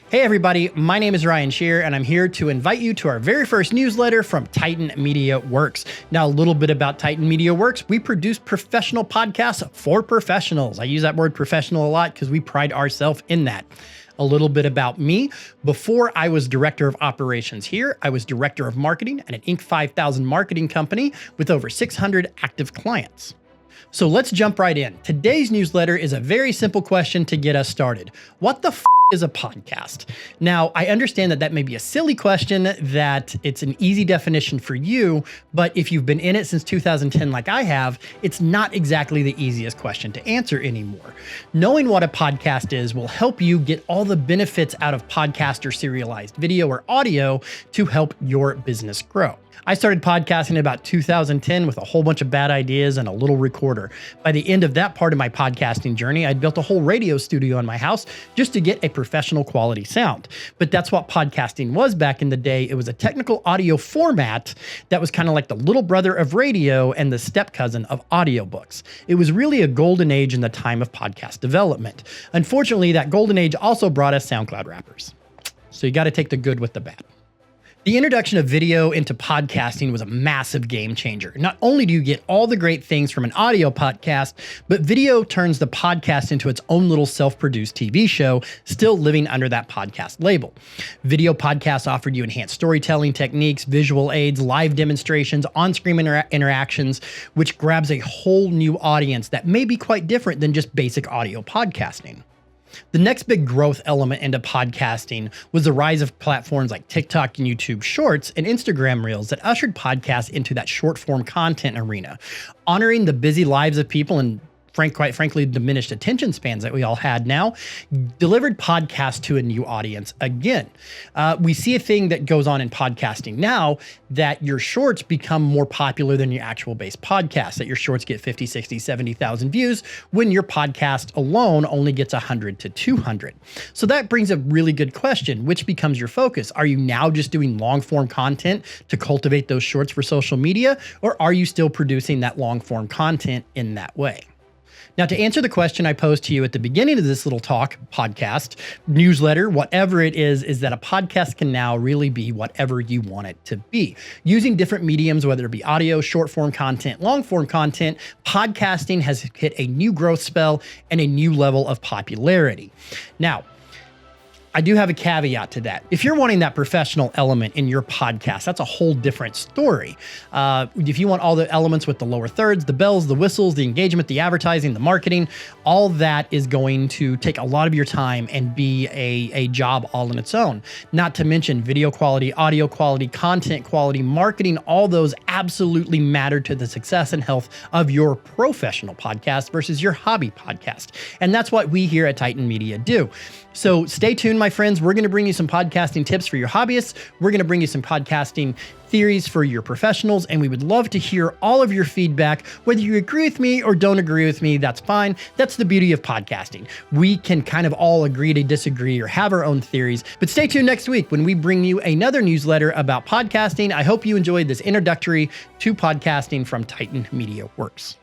Hey everybody, my name is Ryan Sherrer and I'm here to invite you to our very first newsletter from Titan Media Worx. Now, a little bit about Titan Media Worx. We produce professional podcasts for professionals. I use that word professional a lot because we pride ourselves in that. A little bit about me. Before I was director of operations here, I was director of marketing at an Inc. 5000 marketing company with over 600 active clients. So let's jump right in. Today's newsletter is a very simple question to get us started. What the is a podcast? Now, I understand that may be a silly question, that it's an easy definition for you, but if you've been in it since 2010 like I have, it's not exactly the easiest question to answer anymore. Knowing what a podcast is will help you get all the benefits out of podcast or serialized video or audio to help your business grow. I started podcasting in about 2010 with a whole bunch of bad ideas and a little recorder. By the end of that part of my podcasting journey, I'd built a whole radio studio in my house just to get a professional quality sound. But that's what podcasting was back in the day. It was a technical audio format that was kind of like the little brother of radio and the step cousin of audiobooks. It was really a golden age in the time of podcast development. Unfortunately, that golden age also brought us SoundCloud rappers. So you got to take the good with the bad. The introduction of video into podcasting was a massive game changer. Not only do you get all the great things from an audio podcast, but video turns the podcast into its own little self-produced TV show, still living under that podcast label. Video podcasts offered you enhanced storytelling techniques, visual aids, live demonstrations, on-screen interactions, which grabs a whole new audience that may be quite different than just basic audio podcasting. The next big growth element into podcasting was the rise of platforms like TikTok and YouTube Shorts and Instagram Reels that ushered podcasts into that short form content arena, honoring the busy lives of people and quite frankly, diminished attention spans that we all had now, delivered podcasts to a new audience again. We see a thing that goes on in podcasting now, that your shorts become more popular than your actual base podcast, that your shorts get 50, 60, 70,000 views when your podcast alone only gets 100 to 200. So that brings a really good question. Which becomes your focus? Are you now just doing long form content to cultivate those shorts for social media, or are you still producing that long form content in that way? Now, to answer the question I posed to you at the beginning of this little talk, podcast, newsletter, whatever it is that a podcast can now really be whatever you want it to be. Using different mediums, whether it be audio, short form content, long form content, podcasting has hit a new growth spell and a new level of popularity. Now, I do have a caveat to that. If you're wanting that professional element in your podcast, that's a whole different story. If you want all the elements with the lower thirds, the bells, the whistles, the engagement, the advertising, the marketing, all that is going to take a lot of your time and be a job all in its own. Not to mention video quality, audio quality, content quality, marketing, all those absolutely matter to the success and health of your professional podcast versus your hobby podcast. And that's what we here at Titan Media do. So stay tuned, my friends. We're going to bring you some podcasting tips for your hobbyists. We're going to bring you some podcasting theories for your professionals, and we would love to hear all of your feedback. Whether you agree with me or don't agree with me, that's fine. That's the beauty of podcasting. We can kind of all agree to disagree or have our own theories, but stay tuned next week when we bring you another newsletter about podcasting. I hope you enjoyed this introductory to podcasting from Titan Media Worx.